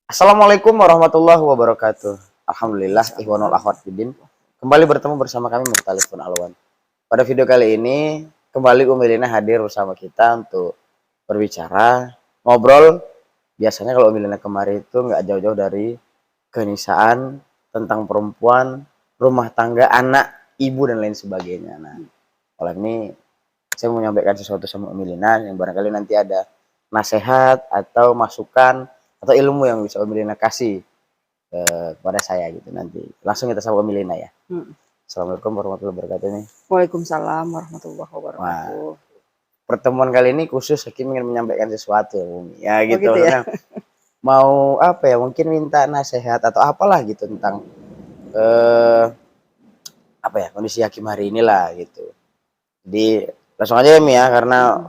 Assalamualaikum warahmatullahi wabarakatuh. Alhamdulillah, ikhwanul akhwat fiddin. Kembali bertemu bersama kami Mukhtalifun Alwan. Pada video kali ini, kembali Umi Lina hadir bersama kita untuk berbicara, ngobrol. Biasanya kalau Umi Lina kemarin itu nggak jauh-jauh dari kenisaan tentang perempuan, rumah tangga, anak, ibu, dan lain sebagainya. Nah, oleh ini saya mau menyampaikan sesuatu sama Umi Lina yang barangkali nanti ada nasihat atau masukan atau ilmu yang bisa Umi Lina kasih kepada saya gitu nanti. Langsung kita sama Umi Lina ya. Assalamualaikum warahmatullahi wabarakatuh nih. Waalaikumsalam warahmatullahi Wah, wabarakatuh. pertemuan kali ini khusus Hakim ingin menyampaikan sesuatu ya Umi. Ya Oh gitu, gitu ya. mau apa ya, mungkin minta nasihat atau apalah gitu tentang apa ya, kondisi Hakim hari inilah gitu. Jadi langsung aja ya Mi ya, karena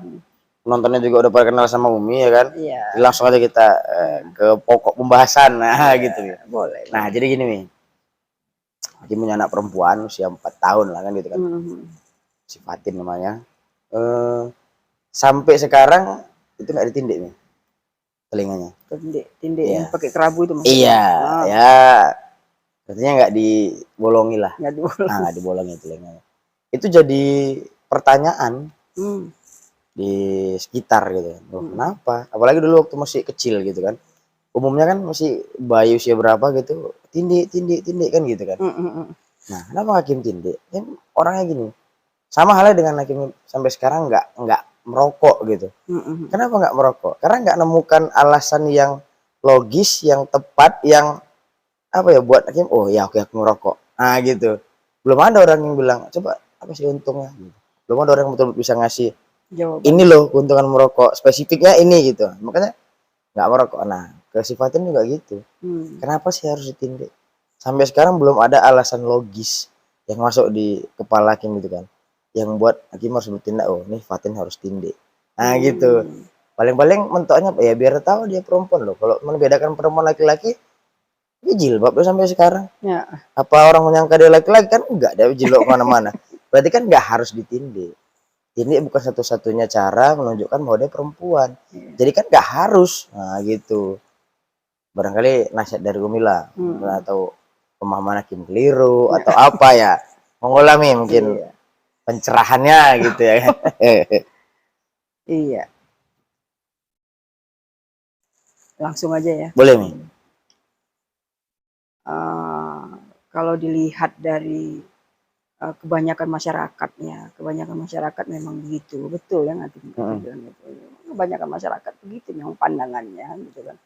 penontonnya juga udah pada kenal sama Umi ya kan. Iya. Jadi langsung aja kita ke pokok pembahasan. Nah Iya, gitu ya. boleh. Nah jadi gini Mi, Hakim punya anak perempuan usia 4 tahun lah kan gitu kan. Si Fatin namanya. Sampai sekarang itu nggak ditindik nih telinganya. Tindik Iya. yang pakai kerabu itu maksudnya. Iya, ya artinya nggak dibolongi lah. Nggak dibolong. Nggak dibolongi telinganya. Itu jadi pertanyaan di sekitar gitu. Loh, kenapa? Apalagi dulu waktu masih kecil gitu kan. Umumnya kan masih bayi usia berapa gitu, tindik kan gitu kan. Nah, kenapa Hakim tindik? Kan orangnya gini. Sama halnya dengan Hakim sampai sekarang nggak merokok gitu. Kenapa nggak merokok? Karena nggak nemukan alasan yang logis, yang tepat, yang apa ya buat Hakim. Oh ya oke aku merokok. Nah gitu. Belum ada orang yang bilang coba apa sih untungnya. Gitu. Belum ada orang yang betul-betul bisa ngasih Jawaban. ini loh keuntungan merokok. Spesifiknya ini gitu. Makanya nggak merokok. Nah kesifatnya juga gitu. Kenapa sih harus ditindik? Sampai sekarang belum ada alasan logis yang masuk di kepala Hakim gitu kan, yang buat Hakim harus bertindak. Oh nih Fatin harus tindik. Nah gitu. Paling-paling mentoknya ya biar tahu dia perempuan loh. Kalau membedakan perempuan laki-laki, dia jilbab loh sampai sekarang. Ya. Apa orang menyangka dia laki-laki? Kan enggak, dia jilbab kemana-mana. Berarti kan nggak harus ditindik. Tindik bukan satu-satunya cara menunjukkan bahwa dia perempuan. Jadi kan nggak harus. Nah gitu. Barangkali nasihat dari Umi lah, atau pemahaman Hakim keliru atau apa ya, mengulami mungkin pencerahannya gitu ya. Iya. Langsung aja ya. Boleh Mi. Kalau dilihat dari kebanyakan masyarakat memang begitu, betul ya nggak bilang itu. Kebanyakan masyarakat begitu memang pandangannya gitu kan.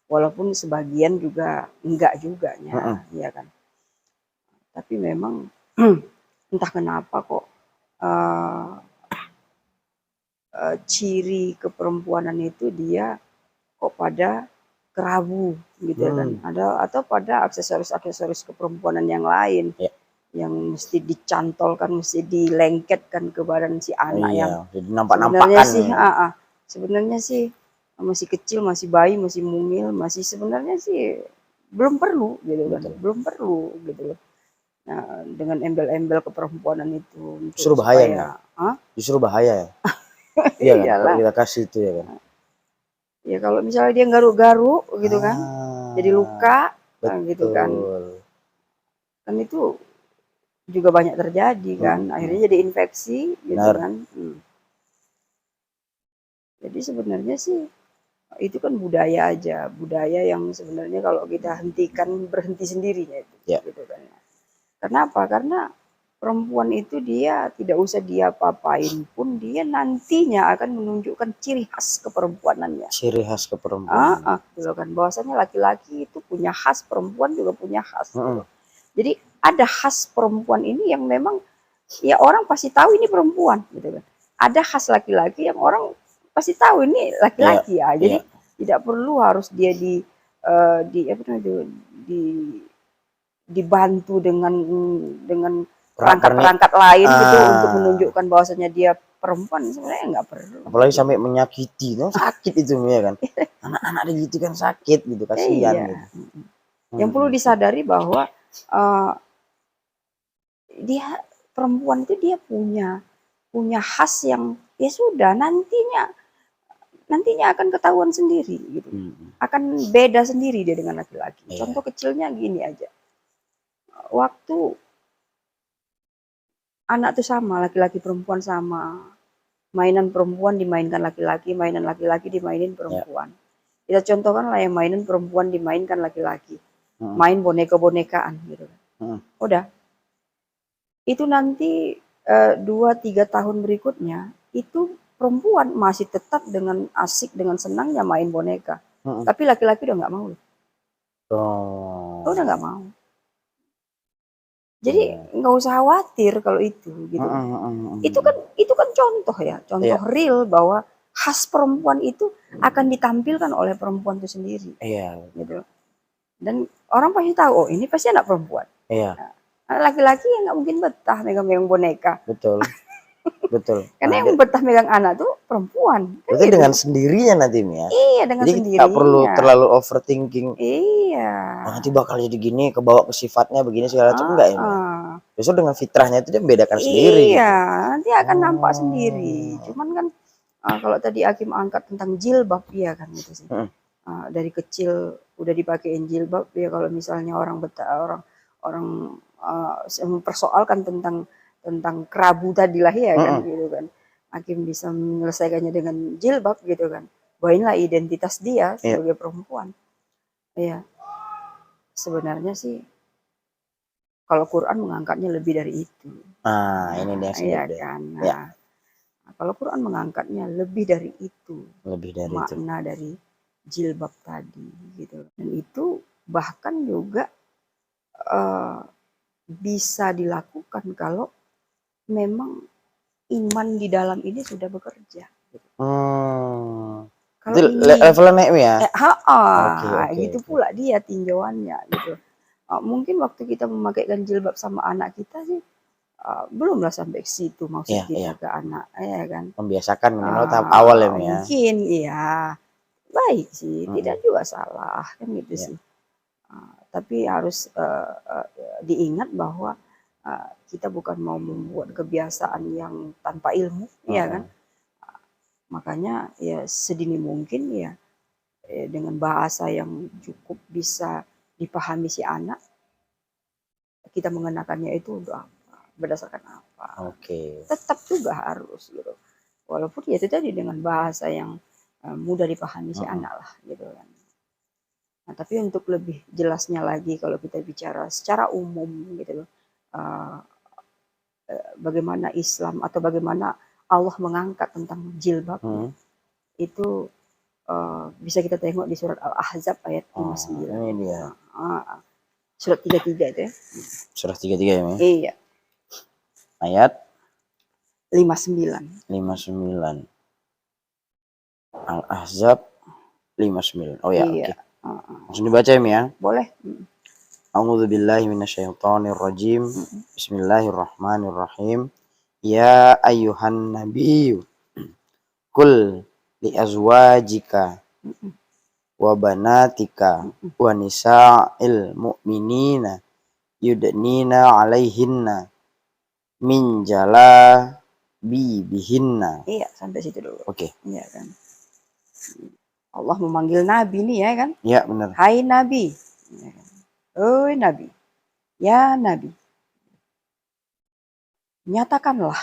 Walaupun sebagian juga enggak juga ya kan. Tapi memang entah kenapa kok ciri keperempuanan itu dia kok pada kerabu gitu kan. Atau pada aksesoris keperempuanan yang lain yang mesti dicantolkan, mesti dilengketkan ke badan si anak yang jadi nampak-nampakan. Sebenarnya sih masih kecil, masih bayi, masih mungil, masih sebenarnya sih belum perlu gitu kan. Belum perlu gitu loh. Nah, dengan embel-embel keperempuanan itu Justru bahaya supaya, justru bahaya ya. Iya kan, kalau kita kasih itu ya kan. Ya kalau misalnya dia garuk-garuk gitu kan, jadi luka gitu kan. Kan itu juga banyak terjadi kan, akhirnya jadi infeksi gitu kan. Jadi sebenarnya sih itu kan budaya aja, budaya yang sebenarnya kalau kita hentikan berhenti sendirinya itu gitu kan. Kenapa? Karena perempuan itu dia tidak usah dia apain pun dia nantinya akan menunjukkan ciri khas keperempuanannya. Ciri khas keperempuanan. Gitu kan. Bahwasanya laki-laki itu punya khas, perempuan juga punya khas. Gitu. Jadi ada khas perempuan ini yang memang ya orang pasti tahu ini perempuan gitu kan. Ada khas laki-laki yang orang pasti tahu ini laki-laki ya. Jadi tidak perlu harus dia dibantu dengan perangkat-perangkat lain gitu untuk menunjukkan bahwasanya dia perempuan, sebenarnya nggak perlu. Apalagi sampai menyakiti, no, sakit itu ya kan. Anak-anak gitu kan sakit gitu, kasihan gitu. Yang perlu disadari bahwa dia perempuan itu dia punya khas yang ya sudah nantinya nantinya akan ketahuan sendiri gitu. Akan beda sendiri dia dengan laki-laki. Iya. Contoh kecilnya gini aja. Waktu anak tuh sama, laki-laki perempuan sama. Mainan perempuan dimainkan laki-laki, mainan laki-laki dimainin perempuan. Kita contohkan lah yang mainan perempuan dimainkan laki-laki. Main boneka-bonekaan gitu. Udah. Itu nanti 2-3 tahun berikutnya itu perempuan masih tetap dengan asik dengan senangnya main boneka. Tapi laki-laki udah nggak mau. Udah nggak mau. Jadi nggak usah khawatir kalau itu gitu. Itu kan contoh ya, contoh real bahwa khas perempuan itu akan ditampilkan oleh perempuan itu sendiri. Gitu. Dan orang pasti tahu, oh ini pasti anak perempuan. Nah, laki-laki yang nggak mungkin betah megang-megang boneka. Betul. Karena yang betah megang anak tuh perempuan. Kan berarti gitu. dengan sendirinya nanti ya. Iya, dengan jadi sendirinya. Jadi nggak perlu terlalu overthinking. Iya. Oh, nanti bakal jadi gini, kebawa ke sifatnya begini segala macam enggak ya? Justru dengan fitrahnya itu dia membedakan sendiri. Iya, nanti akan nampak sendiri. Cuman kan kalau tadi Hakim angkat tentang jilbab, ya kan gitu sih. Dari kecil udah dipakein jilbab ya, kalau misalnya orang mempersoalkan tentang kerabu tadi lah ya kan gitu kan. Hakim bisa menyelesaikannya dengan jilbab gitu kan. Bawainlah identitas dia sebagai perempuan. Iya. Sebenarnya sih kalau Quran mengangkatnya lebih dari itu. Ini dia iya kan. Kalau Quran mengangkatnya lebih dari itu. Makna dari jilbab tadi gitu. Dan itu bahkan juga bisa dilakukan kalau memang iman di dalam ini sudah bekerja. Gitu. Kalau levelnya naik ya. Gitu pula dia tinjauannya gitu. Mungkin waktu kita memakaikan jilbab sama anak kita sih belumlah sampai ke situ maksud kita ke anak, ya kan. Membiasakan minimal tahap awal ya. Mungkin iya. Baik sih, tidak juga salah kan gitu sih. Tapi harus diingat bahwa kita bukan mau membuat kebiasaan yang tanpa ilmu, ya kan. Makanya ya sedini mungkin ya dengan bahasa yang cukup bisa dipahami si anak, kita mengenakannya itu untuk apa, berdasarkan apa. Tetap juga harus gitu. Walaupun ya itu tadi dengan bahasa yang mudah dipahami si anak lah gitu kan. Nah, tapi untuk lebih jelasnya lagi kalau kita bicara secara umum gitu loh, bagaimana Islam atau bagaimana Allah mengangkat tentang jilbab itu bisa kita tengok di surat Al-Ahzab ayat 59. Ini dia. Surat 33 itu ya. Surat 33 ya, Mi? Iya. Ayat 59. Al-Ahzab 59. Oh ya, iya. Langsung dibaca ya, Mi ya? Boleh. A'udzubillahi minasyaitonirrajim. Bismillahirrahmanirrahim. Ya ayyuhan nabiyyu qul li azwajika wa banatika wa nisa'il mu'minina yudnina 'alaihinna min jalabibihinna. Iya, sampai situ dulu. Iya kan. Allah memanggil Nabi nih ya kan? Iya, benar. Hai Nabi. Ya kan? Oh Nabi. Ya Nabi. Nyatakanlah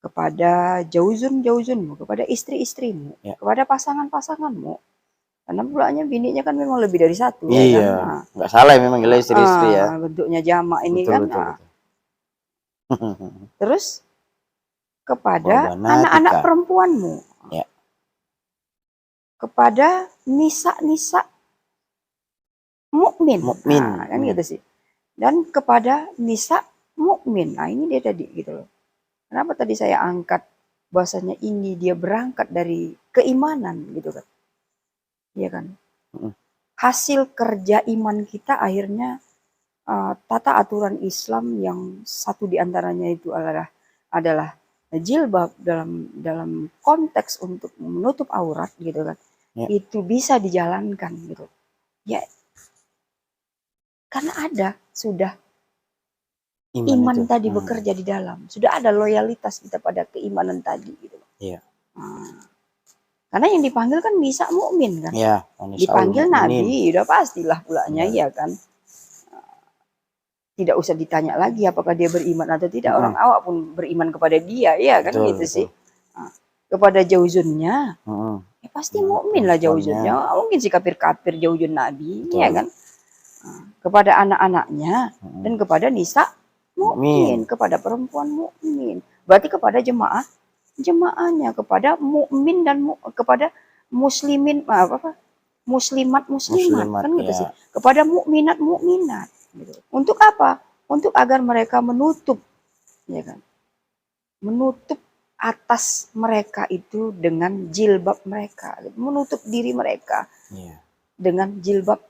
kepada jauzunmu, kepada istri-istrimu, kepada pasangan-pasanganmu. Karena pulanya bininya kan memang lebih dari satu. Iya, kan? Nggak salah ya memang gila istri-istri ya. Bentuknya jamak ini betul, kan. Betul. Terus kepada anak-anak perempuanmu. Ya. Kepada nisa-nisa mukmin. Kan gitu sih. Dan kepada nisa mukmin. Nah, ini dia tadi gitu loh. Kenapa tadi saya angkat bahwasanya ini dia berangkat dari keimanan gitu kan. Iya kan? Hasil kerja iman kita akhirnya tata aturan Islam yang satu diantaranya itu adalah jilbab dalam konteks untuk menutup aurat gitu kan. Itu bisa dijalankan gitu. Ya. Karena ada sudah iman tadi bekerja di dalam. Sudah ada loyalitas kita pada keimanan tadi gitu. Iya. Karena yang dipanggil kan nisa mukmin kan. Ya, Dipanggil nabi, udah pastilah pulanya ya kan. Tidak usah ditanya lagi apakah dia beriman atau tidak. Orang awak pun beriman kepada dia, ya kan Betul, gitu betul. sih. Nah, kepada jauzunnya, ya pasti mukmin lah jauzunnya. Mungkin si kafir-kafir jauzun nabi, Betul. ya kan. Nah, kepada anak-anaknya dan kepada nisa mukmin, kepada perempuan mukmin. Berarti kepada jemaahnya, kepada mukmin dan kepada muslimin muslimat kan gitu sih. Kepada mukminat gitu. Untuk apa? Untuk agar mereka menutup, ya kan? Menutup atas mereka itu dengan jilbab mereka, menutup diri mereka dengan jilbab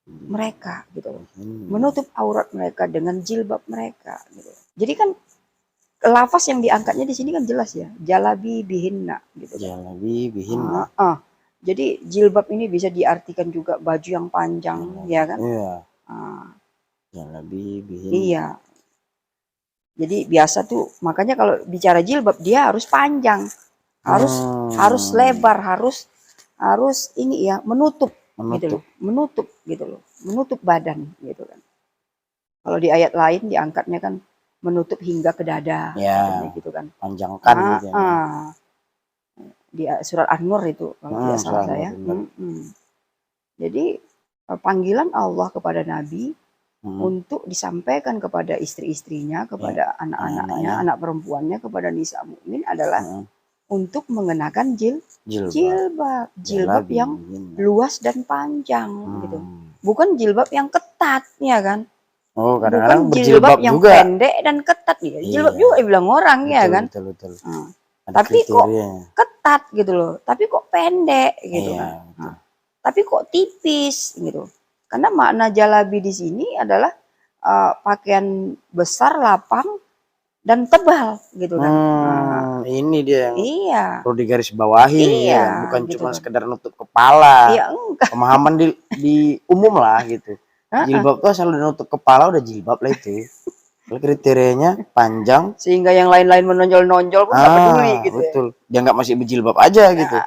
mereka gitu. Menutup aurat mereka dengan jilbab mereka gitu. Jadi kan lafaz yang diangkatnya di sini kan jelas ya, jalabi bihinna gitu. Jalabi bihinna. Jadi jilbab ini bisa diartikan juga baju yang panjang, ya kan? Iya. Jalabi bihinna. Iya. Jadi biasa tuh, makanya kalau bicara jilbab dia harus panjang, harus lebar, harus ini ya menutup gitu loh, menutup badan gitu kan. Kalau di ayat lain diangkatnya kan menutup hingga ke dada, gitu kan. Panjangkan gitu ya. Di surat An-Nur itu kalau tidak salah saya. Jadi panggilan Allah kepada Nabi untuk disampaikan kepada istri-istrinya, kepada anak-anaknya, anak perempuannya, kepada nisa mukmin adalah untuk mengenakan jilbab yang luas dan panjang gitu. Bukan jilbab yang ketat, ya kan? Kadang-kadang bukan jilbab yang juga pendek dan ketat ya. Jilbab juga dibilang orang, ya kan? Betul. Tapi kok ketat gitu loh. Tapi kok pendek gitu kan. Tapi kok tipis gitu. Karena makna jalabi di sini adalah pakaian besar, lapang, dan tebal gitu kan. Ini dia yang perlu ya, digarisbawahi, bukan gitu cuma sekedar nutup kepala. Pemahaman di umum lah gitu. Jilbab tuh asal udah nutup kepala udah jilbab lah itu. Kalau kriterianya panjang sehingga yang lain-lain menonjol-nonjol pun nggak peduli gitu. Betul. Dia nggak masih berjilbab aja gitu.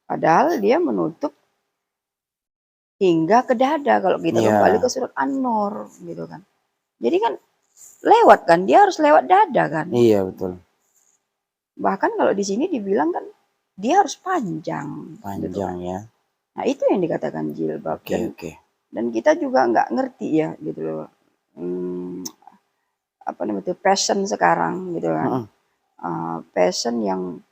Padahal dia menutup hingga ke dada kalau kita kembali ke surat An-Nur gitu kan. Jadi kan lewat kan, dia harus lewat dada kan. Iya betul. Bahkan kalau di sini dibilang kan dia harus panjang gitu kan. Ya. Nah itu yang dikatakan jilbab. Dan kita juga nggak ngerti ya gitu loh. Apa namanya itu fashion sekarang gitu kan. Fashion yang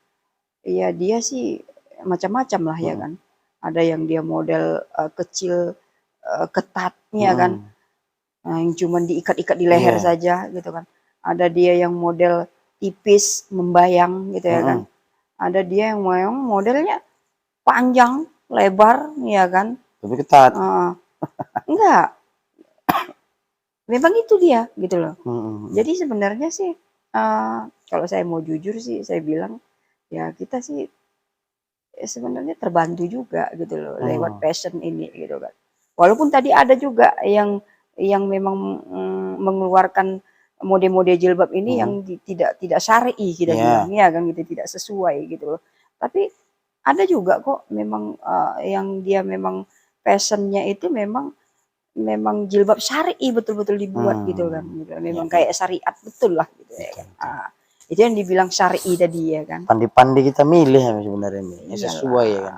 ya dia sih macam-macam lah ya kan. Ada yang dia model kecil ketatnya kan. Yang cuma diikat-ikat di leher saja gitu kan. Ada dia yang model tipis membayang gitu ya kan. Ada dia yang modelnya panjang, lebar ya kan. Tapi ketat. Enggak. Memang itu dia gitu loh. Jadi sebenarnya sih kalau saya mau jujur sih saya bilang ya kita sih sebenarnya terbantu juga gitu loh lewat fashion ini gitu kan. Walaupun tadi ada juga yang memang mengeluarkan mode-mode jilbab ini yang tidak syar'i kita bilang ya kan gitu, tidak sesuai gitu loh. Tapi ada juga kok memang yang dia memang fashionnya itu memang jilbab syar'i betul-betul dibuat gitu kan. Gitu. Memang kayak syariat betul lah gitu ya kan. Itu yang dibilang syar'i tadi ya kan. Pandai-pandai kita milih ya sebenarnya ini. Sesuai ya kan.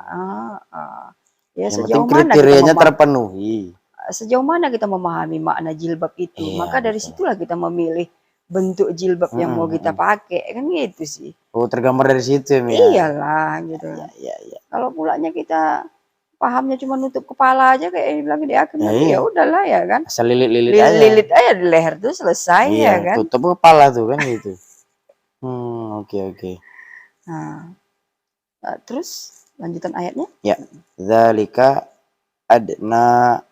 Ya yang sejauh penting mana kriterianya terpenuhi. Sejauh mana kita memahami makna jilbab itu, maka dari situlah kita memilih bentuk jilbab yang mau kita pakai kan gitu sih. Tergambar dari situ ya. Iyalah gitu. Kalau pulanya kita pahamnya cuma nutup kepala aja kayak bilang di akhir ya udahlah ya kan. Asal lilit-lilit aja di leher tuh selesai ya kan. Tutup kepala tuh kan gitu. Oke. Nah, terus lanjutan ayatnya? Ya. Dzalika adna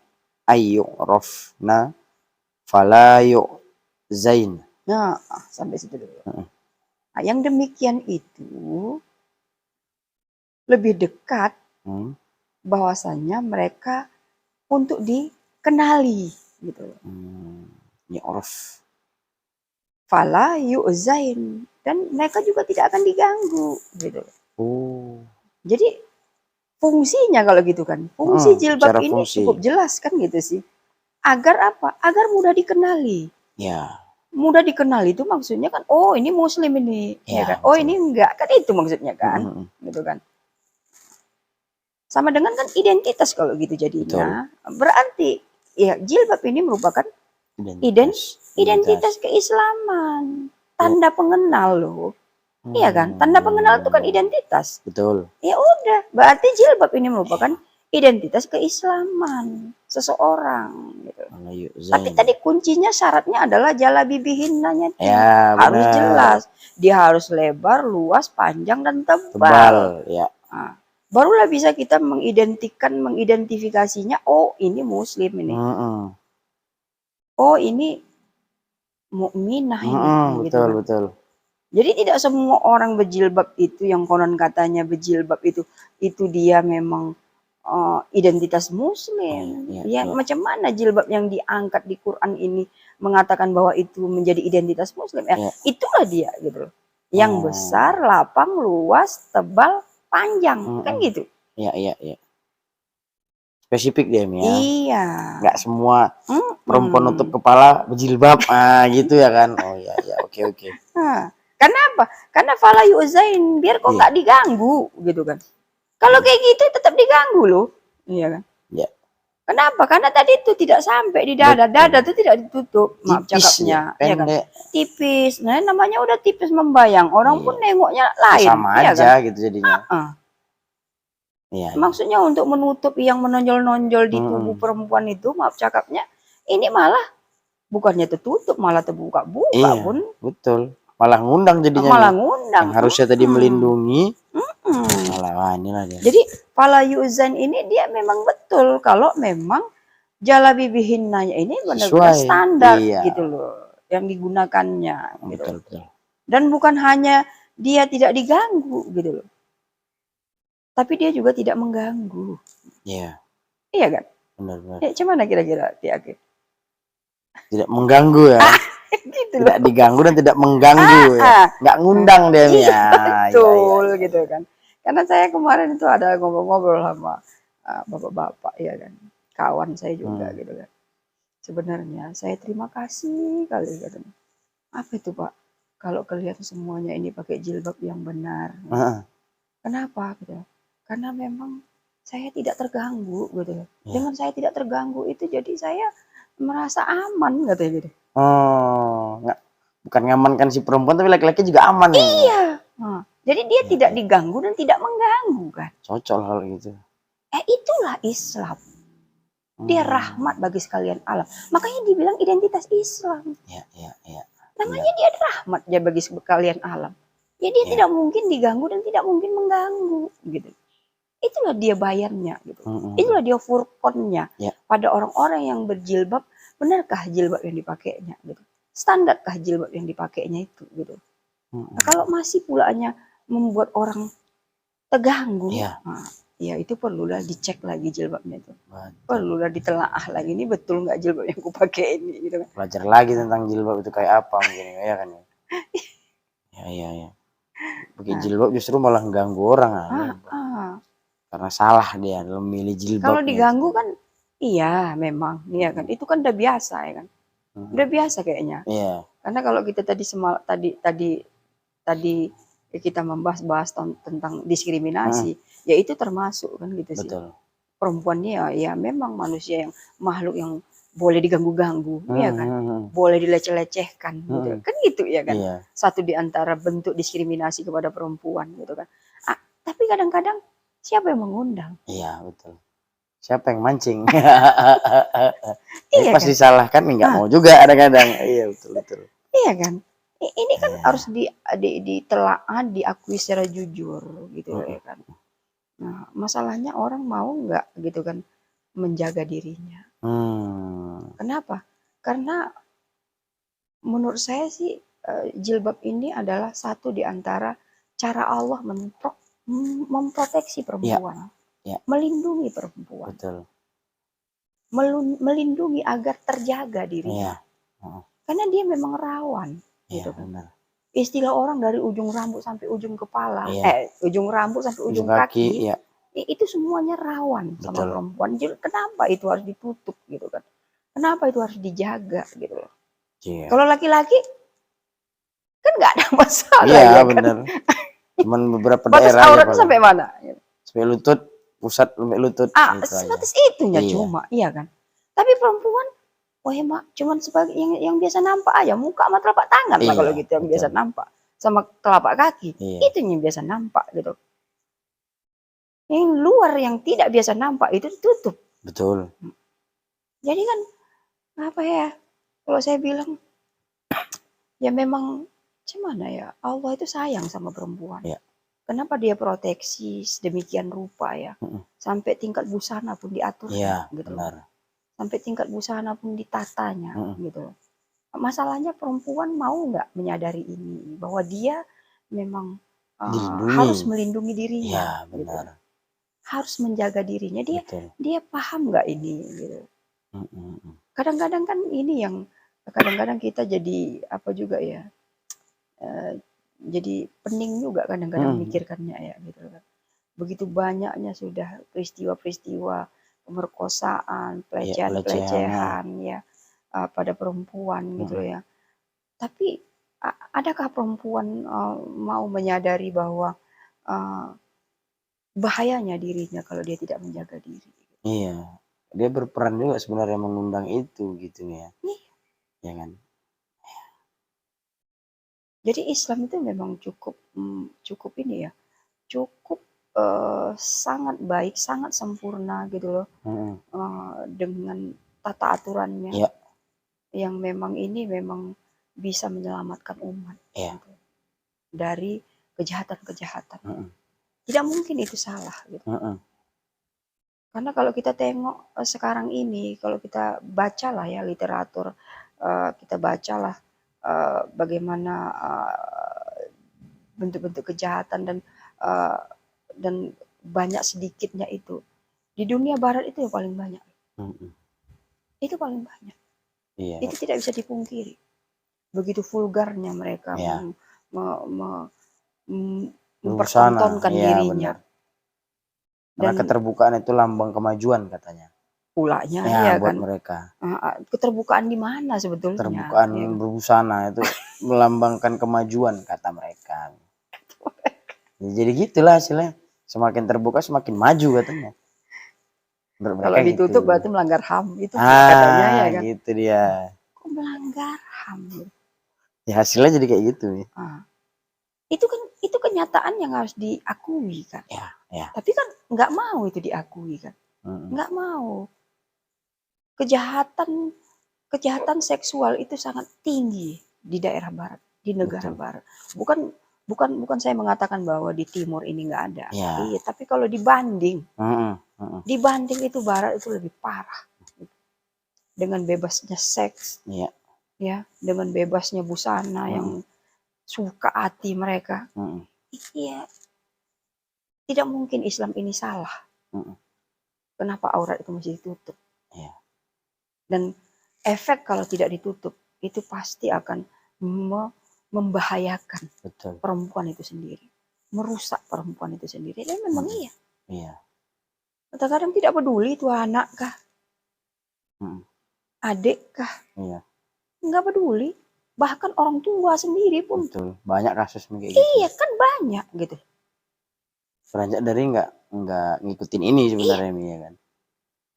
ayyurafna fala yu'zain. Nah, sampai situ dulu. Nah, yang demikian itu lebih dekat bahwasannya mereka untuk dikenali gitu. Yu'raf. Fala yu'zain. dan mereka juga tidak akan diganggu gitu. Oh. Jadi fungsinya kalau gitu kan, fungsi jilbab Cara ini fungsi. cukup jelas kan gitu sih. Agar apa? Agar mudah dikenali. Ya. Mudah dikenali itu maksudnya kan, oh ini muslim ini, ya Ya, kan? Oh betul. ini enggak, kan itu maksudnya kan, gitu kan? Sama dengan kan identitas kalau gitu jadinya. Berarti ya jilbab ini merupakan identitas keislaman, tanda pengenal loh. Iya kan? Tanda pengenal itu kan identitas. Betul. Ya udah, berarti jilbab ini merupakan identitas keislaman seseorang gitu. Tapi tadi kuncinya syaratnya adalah jalabibihinanya Ya, harus benar. jelas. Dia harus lebar, luas, panjang dan tebal. Ya. Nah, barulah bisa kita mengidentifikasinya. Oh, ini muslim ini. Oh, ini mukminah ini. Betul, Gitu kan. betul. Jadi tidak semua orang berjilbab itu yang konon katanya berjilbab itu dia memang identitas muslim. Ya, macam mana jilbab yang diangkat di Quran ini mengatakan bahwa itu menjadi identitas muslim? Ya, itulah dia gitu loh. Yang besar, lapang, luas, tebal, panjang, kan gitu. Iya. Spesifik dia ya. Iya. Nggak semua perempuan nutup kepala berjilbab, gitu ya kan? Oh iya, oke. Nah, karena apa? Karena fala yu'zain, biar kok nggak diganggu gitu kan. Kalau kayak gitu tetap diganggu loh. Iya kan? Iya. Kenapa? Karena tadi itu tidak sampai di dada. Dada itu tidak ditutup. Maaf cakapnya. Ya, ya kan? Tipis. Nah, namanya udah tipis membayang. Orang pun nengoknya lain. Sama ya aja kan? gitu jadinya. Iya. Maksudnya untuk menutup yang menonjol-nonjol di tubuh perempuan itu, maaf cakapnya, ini malah bukannya tertutup, malah terbuka-buka pun. Betul. Malah ngundang jadinya. Malah ngundang. Yang harusnya tadi melindungi. Malah inilah dia. Jadi fala yu'zan ini dia memang betul kalau memang jalabibihinnanya ini benar-benar standar gitu loh yang digunakannya gitu. Betul. Dan bukan hanya dia tidak diganggu gitu loh. Tapi dia juga tidak mengganggu. Iya. Iya kan? Benar. Ya, gimana kira-kira Tiake? Tidak mengganggu ya. Gitu tidak loh. diganggu dan tidak mengganggu ya. Nggak ngundang dia ya. Betul gitu kan. Karena saya kemarin itu ada ngobrol-ngobrol sama bapak-bapak ya kan. Kawan saya juga gitu kan. Sebenarnya saya terima kasih kali katanya. Apa itu Pak? Kalau kalian semuanya ini pakai jilbab yang benar. Kenapa gitu? Karena memang saya tidak terganggu gitu. Dengan saya tidak terganggu itu jadi saya merasa aman katanya gitu. Oh, enggak. Bukan ngamankan si perempuan tapi laki-laki juga aman ya. Iya. Jadi dia tidak diganggu dan tidak mengganggu kan. Cocok hal gitu. Itulah Islam. Dia rahmat bagi sekalian alam. Makanya dibilang identitas Islam. Iya. Namanya dia rahmat dia bagi sekalian alam. Ya dia tidak mungkin diganggu dan tidak mungkin mengganggu gitu. Itulah dia bayarnya gitu. Itulah dia furqonnya pada orang-orang yang berjilbab. Benarkah jilbab yang dipakainya gitu? Standarkah jilbab yang dipakainya itu gitu? Nah, kalau masih pulanya membuat orang terganggu, ya itu perlulah dicek lagi jilbabnya itu. Perlulah ditelaah lagi, ini betul nggak jilbab yang aku pakai ini gitu kan. Belajar lagi tentang jilbab itu kayak apa mungkin ya kan ya. Iya. Pakai jilbab justru malah mengganggu orang karena salah dia dalam memilih jilbab. Kalau diganggu kan iya memang, iya kan. Itu kan udah biasa ya kan. Udah biasa kayaknya. Iya. Karena kalau kita tadi kita membahas tentang diskriminasi, ya itu termasuk kan gitu sih. Betul. Perempuannya ya memang manusia yang makhluk yang boleh diganggu-ganggu, ya kan, boleh dileceh-lecehkan, gitu kan gitu ya kan. Satu di antara bentuk diskriminasi kepada perempuan gitu kan. Tapi kadang-kadang siapa yang mengundang? Iya betul. Siapa yang mancing? Ini pasti salah kan? Nggak mau juga kadang-kadang. Iya betul. Iya kan. Ini kan harus ditelaah, diakui secara jujur gitu ya kan. Nah, masalahnya orang mau nggak gitu kan menjaga dirinya. Kenapa? Karena menurut saya sih jilbab ini adalah satu di antara cara Allah memproteksi perempuan, melindungi perempuan, melindungi agar terjaga dirinya. Karena dia memang rawan, gitu kan. istilah orang dari ujung rambut sampai ujung kepala, Iya. ujung rambut sampai ujung Ujung kaki, kaki, ya. itu semuanya rawan sama Betul. perempuan. Jadi kenapa itu harus ditutup gitu kan? Kenapa itu harus dijaga gitu loh? Iya. Kalau laki-laki kan nggak ada masalah Iya, ya kan? bener. Cuman beberapa Batas daerah aja auratnya paling. sampai mana? Sampai lutut, pusat sampai lutut gitu aja. Sebatas itunya Iya. cuma, iya kan? Tapi perempuan, wah mak, cuman sebagai yang biasa nampak aja, muka sama telapak tangan lah kalau Iya, gitu yang betul. biasa nampak, sama telapak kaki, Iya. itu yang biasa nampak gitu. Yang luar yang tidak biasa nampak itu ditutup. Betul. Jadi kan apa ya? Kalau saya bilang ya memang gimana ya? Allah itu sayang sama perempuan. Iya. Kenapa dia proteksi sedemikian rupa ya? Sampai tingkat busana pun diaturnya Iya, gitu. benar. Sampai tingkat busana pun ditatanya gitu. Masalahnya perempuan mau nggak menyadari ini bahwa dia memang harus melindungi dirinya. Iya, benar. Gitu. Harus menjaga dirinya. Dia paham nggak ini? Gitu. Kadang-kadang kan ini yang kadang-kadang kita jadi apa juga ya? Jadi pening juga kadang-kadang mikirkannya ya gitu kan. Begitu banyaknya sudah peristiwa-peristiwa pemerkosaan, pelecehan ya pada perempuan gitu ya. Tapi adakah perempuan mau menyadari bahwa bahayanya dirinya kalau dia tidak menjaga diri? Iya, dia berperan juga sebenarnya mengundang itu gitu ya. Ya kan? Jadi Islam itu memang cukup ini ya, cukup sangat baik, sangat sempurna gitu loh, dengan tata aturannya yang memang ini memang bisa menyelamatkan umat gitu, dari kejahatan-kejahatan. Tidak mungkin itu salah gitu. Karena kalau kita tengok sekarang ini, kalau kita bacalah ya literatur, kita bacalah bagaimana bentuk-bentuk kejahatan dan banyak sedikitnya itu di dunia barat itu yang paling banyak. Itu paling banyak. Itu tidak bisa dipungkiri. Begitu vulgarnya mereka mempertontonkan dirinya. Dan keterbukaan itu lambang kemajuan katanya. Pulanya ya buat kan. Mereka. Keterbukaan di mana sebetulnya? Keterbukaan ya kan? berbusana itu melambangkan kemajuan kata mereka. Jadi gitulah hasilnya. Semakin terbuka semakin maju katanya. Kalau ditutup gitu. Berarti melanggar HAM itu katanya ya kan. Gitu dia. Kok melanggar HAM? Ya hasilnya jadi kayak gitu. Itu kenyataan yang harus diakui kan. Ya. Tapi kan nggak mau itu diakui kan. Nggak mau. Kejahatan seksual itu sangat tinggi di daerah barat, di negara barat. Bukan saya mengatakan bahwa di timur ini nggak ada. Iya, tapi kalau dibanding itu barat itu lebih parah. Dengan bebasnya seks, ya, dengan bebasnya busana yang suka hati mereka. Iya, tidak mungkin Islam ini salah. Kenapa aurat itu mesti ditutup? Dan efek kalau tidak ditutup itu pasti akan membahayakan perempuan itu sendiri, merusak perempuan itu sendiri. Dan memang iya. Kadang-kadang tidak peduli itu anak kah, adik kah, nggak peduli. Bahkan orang tua sendiri pun. Betul. Banyak kasus begitu. Iya kan banyak gitu. Beranjak dari nggak ngikutin ini sebenarnya ya kan.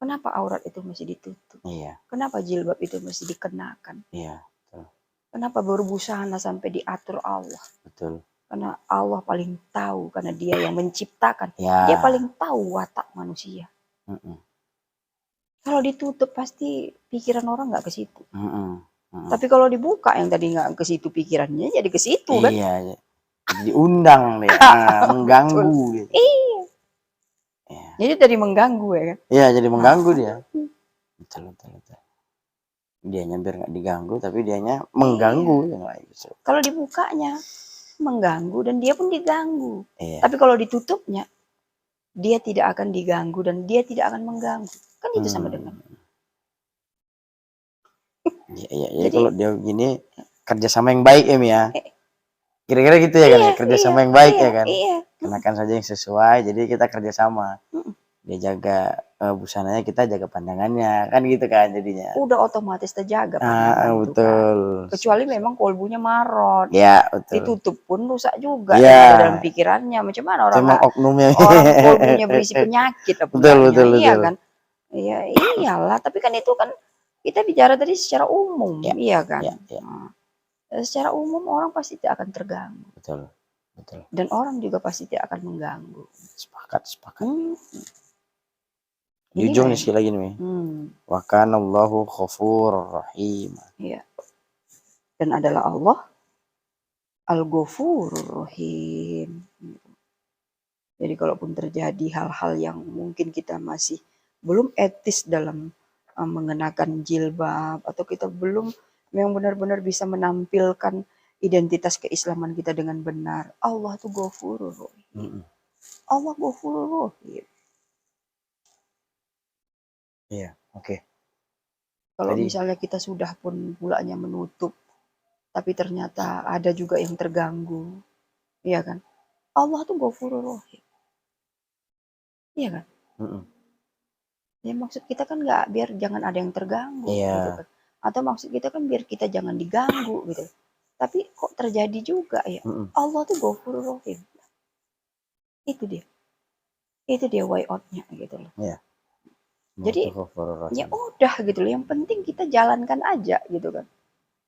Kenapa aurat itu mesti ditutup? Kenapa jilbab itu mesti dikenakan? Betul. Kenapa berbusana sampai diatur Allah? Betul. Karena Allah paling tahu, karena Dia yang menciptakan. Dia paling tahu watak manusia. Kalau ditutup pasti pikiran orang nggak ke situ. Tapi kalau dibuka yang tadi nggak ke situ pikirannya jadi ke situ kan? Iya. Diundang dia, mengganggu. Gitu. Iya. Jadi tadi mengganggu ya kan? Iya, jadi mengganggu dia. Betul. Dianya biar nggak diganggu, tapi dianya mengganggu yang lain. Kalau dibukanya mengganggu dan dia pun diganggu. Tapi kalau ditutupnya dia tidak akan diganggu dan dia tidak akan mengganggu. Kan itu sama dengan. Iya. Jadi kalau dia gini kerjasama yang baik ya. Kira-kira gitu ya kan ya, Iya, kerjasama iya, yang baik iya, ya kan. iya. Kenakan saja yang sesuai, jadi kita kerjasama. Mm-mm. Dia jaga busananya, kita jaga pandangannya, kan gitu kan jadinya. Udah otomatis terjaga pandangan tuh kan. Betul. Kecuali memang kolbunya marot. Ya, betul. Ditutup pun rusak juga Ya. yang ada dalam pikirannya. Macam mana orang Emang oknumnya. orang kolbunya berisi penyakit apa Betul, enggaknya. betul, Iya betul. kan? Iya, iyalah, tapi kan itu kan kita bicara tadi secara umum, Ya, iya kan? ya, ya. Nah, secara umum orang pasti tidak akan terganggu. Betul, betul. Dan orang juga pasti tidak akan mengganggu. Sepakat, sepakat. Di Ini ujung nih kayak, sekali lagi nih. Wa kana Allahu ghafurur rahim. iya. Dan adalah Allah Al-Ghafurur Rahim. Jadi kalaupun terjadi hal-hal yang mungkin kita masih belum etis dalam mengenakan jilbab, atau kita belum memang benar-benar bisa menampilkan identitas keislaman kita dengan benar, Allah tuh Ghafurur Rahim. Allah Ghafurur Rahim. Iya, oke. Kalau Tadi. misalnya kita sudah pun pulanya menutup, tapi ternyata ada juga yang terganggu, iya kan? Allah tuh Ghafurur Rahim. Iya kan? Ya maksud kita kan nggak biar jangan ada yang terganggu, Iya. gitu kan? Atau maksud kita kan biar kita jangan diganggu gitu. Tapi kok terjadi juga ya? Allah tuh Ghafurur Rahim. Itu dia. Itu dia way out-nya gitu loh. Iya. Jadi ya udah gitu loh. Yang penting kita jalankan aja gitu kan.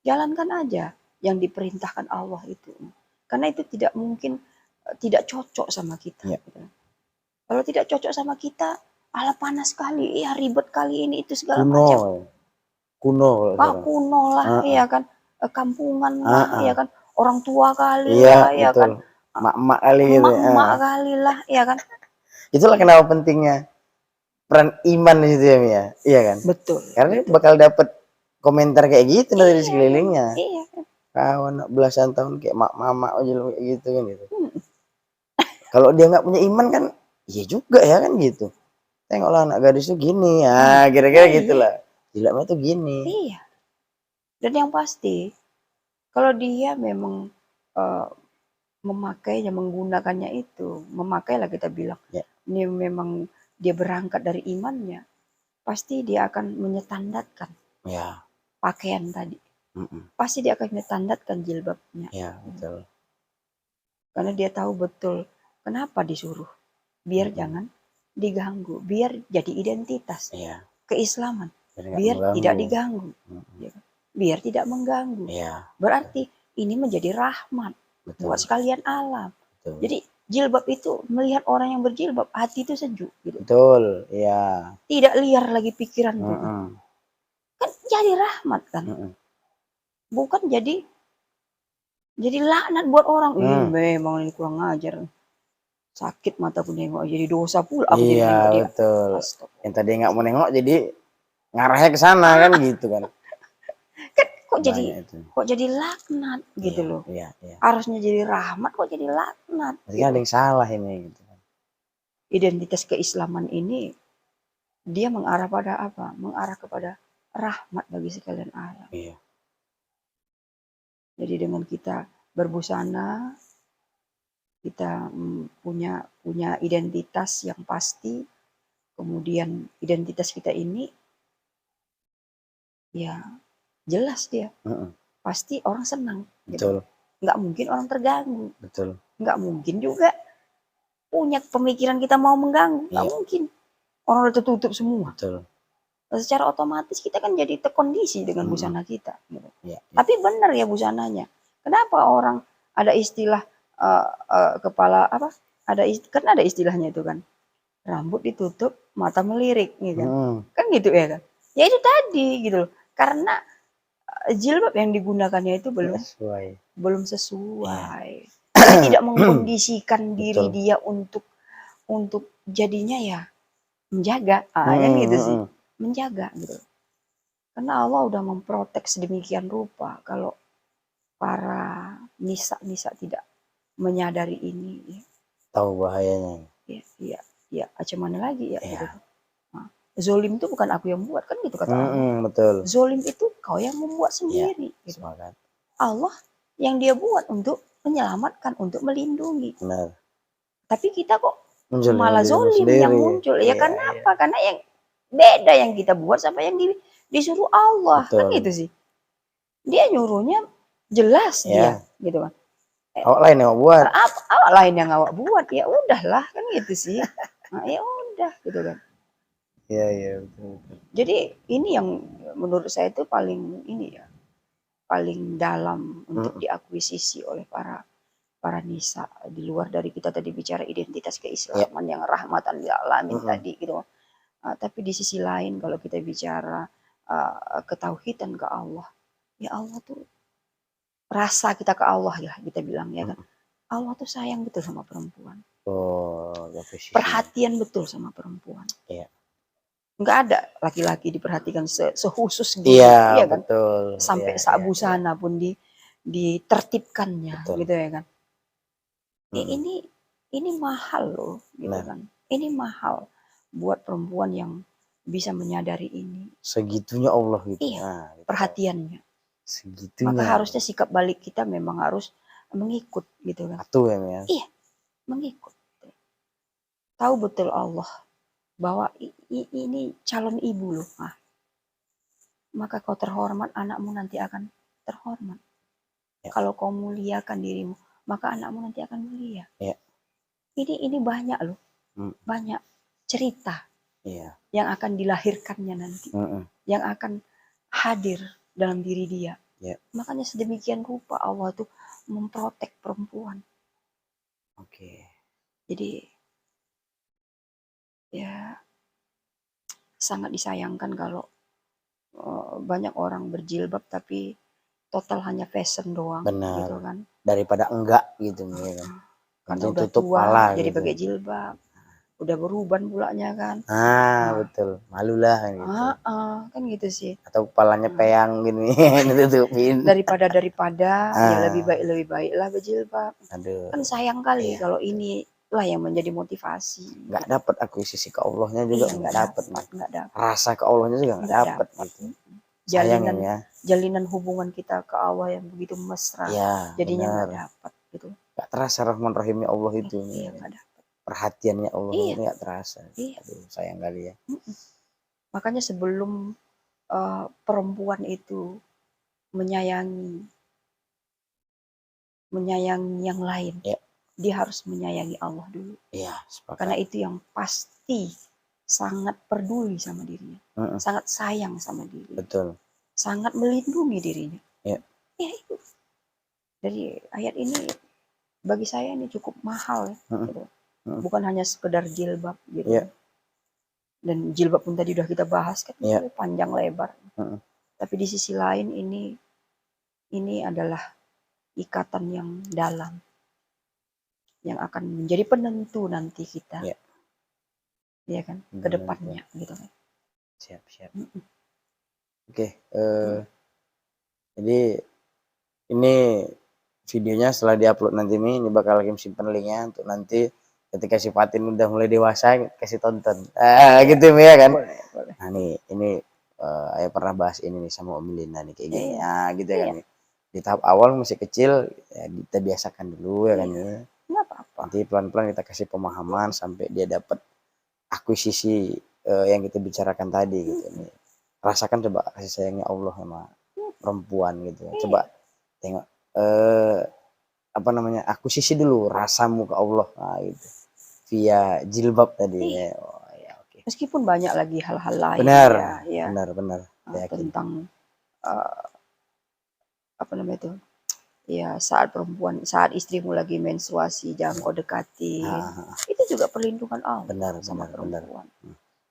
Jalankan aja yang diperintahkan Allah itu. Karena itu tidak mungkin tidak cocok sama kita. Ya. Gitu. Kalau tidak cocok sama kita, ala panas sekali, ya ribet kali ini itu segala macam. Kuno lah, iya kan, kampungan lah, iya kan, orang tua kali lah, iya kan, mak kali gitu, mak kali lah, iya kan. Itulah kenapa pentingnya peran iman di situ ya Mia, iya kan? Betul. Karena bakal dapet komentar kayak gitu dari sekelilingnya. Iya. Kawan belasan tahun kayak mama aja kayak gitu kan gitu. Kalau dia nggak punya iman kan, iya juga ya kan gitu. Tengoklah anak gadis tuh gini, ya kira-kira gitulah. Jilatnya tuh gini. Iya. Dan yang pasti, kalau dia memang memakainya, menggunakannya itu, memakailah kita bilang, ini memang dia berangkat dari imannya, pasti dia akan menyetandatkan pakaian tadi. Pasti dia akan menyetandatkan jilbabnya. Ya, betul. Karena dia tahu betul kenapa disuruh. Biar jangan diganggu, biar jadi identitas keislaman, biar tidak diganggu, biar tidak mengganggu. Berarti ini menjadi rahmat buat sekalian alam. Jadi jilbab itu melihat orang yang berjilbab, hati itu sejuk. Gitu. Betul, iya. Tidak liar lagi pikiran tuh. Kan jadi rahmat kan. Bukan jadi laknat buat orang. Memang ini kurang ajar. Sakit mata pun nengok, jadi dosa pula aku jadi nengok dia. Betul. Yang tadi nggak mau nengok jadi ngarahnya ke sana kan gitu kan. Kan kok jadi laknat gitu loh. Iya. Harusnya jadi rahmat kok jadi laknat. Berarti ada yang salah ini gitu kan. Identitas keislaman ini dia mengarah pada apa? Mengarah kepada rahmat bagi sekalian alam. Iya. Jadi dengan kita berbusana, kita punya identitas yang pasti, kemudian identitas kita ini ya jelas dia, pasti orang senang. Betul. Gitu. Nggak mungkin orang terganggu. Betul. Nggak mungkin juga punya pemikiran kita mau mengganggu. Nggak mungkin. Orang udah tertutup semua. Betul. Secara otomatis kita kan jadi terkondisi dengan busana kita. Gitu. Ya. Tapi benar ya busananya. Kenapa orang ada istilah kepala apa? Kan ada istilahnya itu kan. Rambut ditutup, mata melirik gitu kan. Kan gitu ya kan. Ya itu tadi gitu loh. Karena jilbab yang digunakannya itu belum sesuai. Dia tidak mengkondisikan diri dia untuk jadinya ya menjaga. Kan gitu sih. Menjaga gitu. Karena Allah udah memprotek sedemikian rupa kalau para nisa tidak menyadari ini. Ya. Tahu bahayanya. Ya, macam mana lagi ya. Gitu. Nah, zolim itu bukan aku yang buat kan gitu kata Allah. Betul. Zolim itu kau yang membuat sendiri. Gitu. Allah yang dia buat untuk menyelamatkan, untuk melindungi. Benar. Tapi kita kok Muncul dengan malah dirimu zolim yang sendiri. muncul. Ya Iya, karena iya. apa? Karena yang beda yang kita buat sama yang disuruh Allah. Kan Betul. gitu sih. Dia nyuruhnya jelas Ya. dia, gitu kan. Awak lain yang buat. Awak lain yang awak buat, ya udahlah, kan gitu sih. Nah, ya udah gitu kan. Iya, iya, betul. Jadi ini yang menurut saya itu paling ini ya, paling dalam untuk diakuisisi oleh para nisa, di luar dari kita tadi bicara identitas keislaman yang rahmatan lil alamin tadi gitu. Tapi di sisi lain kalau kita bicara ketauhidan ke Allah, ya Allah tuh rasa kita ke Allah ya kita bilang ya kan. Allah tuh sayang betul sama perempuan. Oh, Perhatian betul sama perempuan. Iya. Nggak ada laki-laki diperhatikan sekhusus gitu, Iya, ya kan? betul. Sampai Iya, sak iya, busana pun ditertibkannya, betul. gitu ya kan? Ini mahal loh, gitu kan? Ini mahal buat perempuan yang bisa menyadari ini. Segitunya Allah gitu. Iya, Nah, gitu. perhatiannya. Segitunya. Maka harusnya sikap balik kita memang harus mengikut, gitu kan? Atuh ya. Iya, mengikut. Tahu betul Allah bahwa ini calon ibu loh. Nah, maka kau terhormat, anakmu nanti akan terhormat. Ya. Kalau kau muliakan dirimu, maka anakmu nanti akan mulia. Ya. Ini banyak loh, banyak cerita yang akan dilahirkannya nanti, yang akan hadir dalam diri dia. Ya. Makanya sedemikian rupa Allah tuh memprotek perempuan. Jadi ya sangat disayangkan kalau banyak orang berjilbab tapi total hanya fashion doang. Benar. Gitu kan. Daripada enggak gitu ya kan. Karena udah tua jadi gitu. Pakai jilbab. Udah beruban pulanya kan. Betul. Malulah kan gitu. Kan gitu sih. Atau kepalanya peyang gini ditutupin. Daripada ya lebih baiklah berjilbab. Aduh. Kan sayang kali kalau ini lah yang menjadi motivasi. Nggak dapat akuisisi ke Allahnya juga nggak dapat. Rasa ke Allahnya juga nggak dapat gitu. Jalinan hubungan kita ke Allah yang begitu mesra, jadinya nggak dapat gitu. Nggak terasa Rahman Rahimnya Allah itu. Iya, nggak dapat. Perhatiannya Allah ini nggak terasa. Aduh, sayang kali ya. Makanya sebelum perempuan itu menyayangi yang lain, dia harus menyayangi Allah dulu. Karena itu yang pasti sangat peduli sama dirinya, sangat sayang sama dirinya. Betul. Sangat melindungi dirinya. Ya itu. Dari ayat ini bagi saya ini cukup mahal ya. Gitu. Bukan hanya sekedar jilbab gitu. Dan jilbab pun tadi udah kita bahas kan panjang lebar. Tapi di sisi lain ini adalah ikatan yang dalam yang akan menjadi penentu nanti kita. Ya kan, ke depannya gitu kan. Siap. Oke, jadi ini videonya setelah diupload nanti ini bakal Kim simpen linknya untuk nanti ketika si Fatin udah mulai dewasa kasih tonton. Gitu ya kan. Boleh. Nah ini saya pernah bahas ini nih sama Om Lina nih kayak gini. Gitu ya kan. Di tahap awal masih kecil ya kita biasakan dulu ya kan ya. Nggak apa-apa. Nanti pelan-pelan kita kasih pemahaman sampai dia dapat akuisisi yang kita bicarakan tadi gitu nih. Rasakan coba kasih sayangnya Allah sama perempuan gitu. Coba tengok akuisisi dulu rasamu ke Allah gitu. Via jilbab tadi ya. Meskipun banyak lagi hal-hal lain benar. Tentang ya saat istrimu lagi menstruasi jangan kau dekatin. Itu juga perlindungan Allah sama perempuan.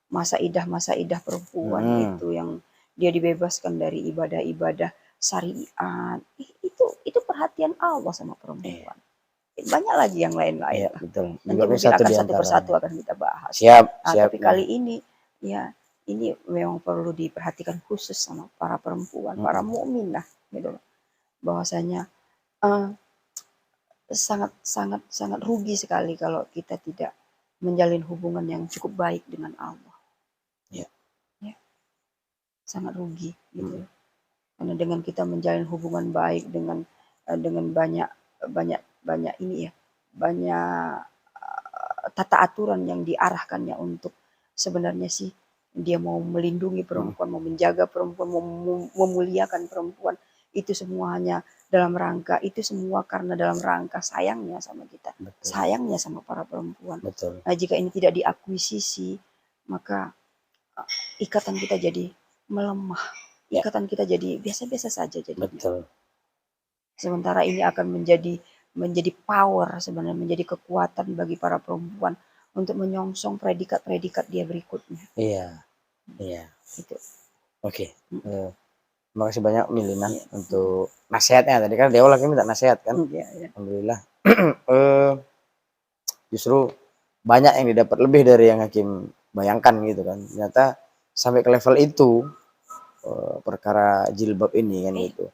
Masa idah perempuan itu yang dia dibebaskan dari ibadah-ibadah syariat. Itu perhatian Allah sama perempuan. Banyak lagi yang lain-lain. Betul. Nanti mungkin akan satu persatu akan kita bahas. Siap. Tapi kali ini ini memang perlu diperhatikan khusus sama para perempuan, para mukmin lah gitu. Bahwasanya sangat rugi sekali kalau kita tidak menjalin hubungan yang cukup baik dengan Allah. Ya. Sangat rugi gitu. Karena dengan kita menjalin hubungan baik dengan banyak banyak banyak ini ya, banyak tata aturan yang diarahkannya untuk sebenarnya sih dia mau melindungi perempuan, mau menjaga perempuan, mau memuliakan perempuan. Itu semua hanya dalam rangka, itu semua karena dalam rangka sayangnya sama kita, Betul. sayangnya sama para perempuan. Betul. Nah, jika ini tidak diakuisisi, maka ikatan kita jadi melemah, Ya. ikatan kita jadi biasa-biasa saja jadinya. Betul. Sementara ini akan menjadi power sebenarnya, menjadi kekuatan bagi para perempuan untuk menyongsong predikat-predikat dia berikutnya. Iya. Iya. Itu. Oke. Terima kasih banyak Milina Iya. untuk nasihatnya. Tadi kan Dewa lagi minta nasihat kan. Iya, iya. Alhamdulillah. Justru banyak yang didapat lebih dari yang Hakim bayangkan gitu kan. Ternyata sampai ke level itu perkara jilbab ini kan gitu.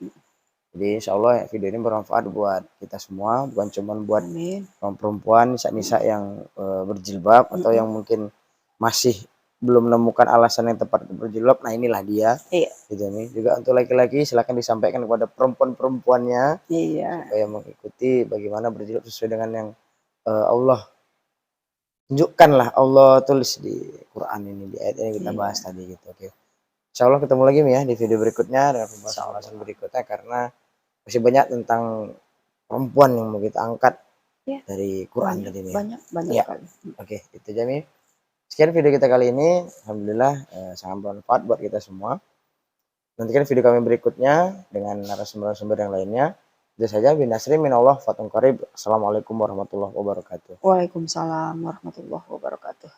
Jadi insya Allah video ini bermanfaat buat kita semua, bukan cuma buat Amin. kaum perempuan, nisa-nisa yang berjilbab atau yang mungkin masih belum menemukan alasan yang tepat untuk berjilbab. Nah inilah dia. Iya. Gitu nih. Juga untuk laki-laki silakan disampaikan kepada perempuan-perempuannya Iya. supaya mengikuti bagaimana berjilbab sesuai dengan yang Allah tunjukkan lah, Allah tulis di Quran ini, di ayat yang kita bahas tadi gitu. Oke. Insya Allah ketemu lagi ya di video berikutnya dengan pembahasan berikutnya, karena masih banyak tentang perempuan yang mau kita angkat dari Quran tadi nih. Banyak Ya. sekali. Oke, itu aja nih. Sekian video kita kali ini. Alhamdulillah sangat bermanfaat buat kita semua. Nantikan video kami berikutnya dengan narasumber-narasumber yang lainnya. Itu saja. Binasri minallah fatun qarib. Assalamualaikum warahmatullahi wabarakatuh. Waalaikumsalam warahmatullahi wabarakatuh.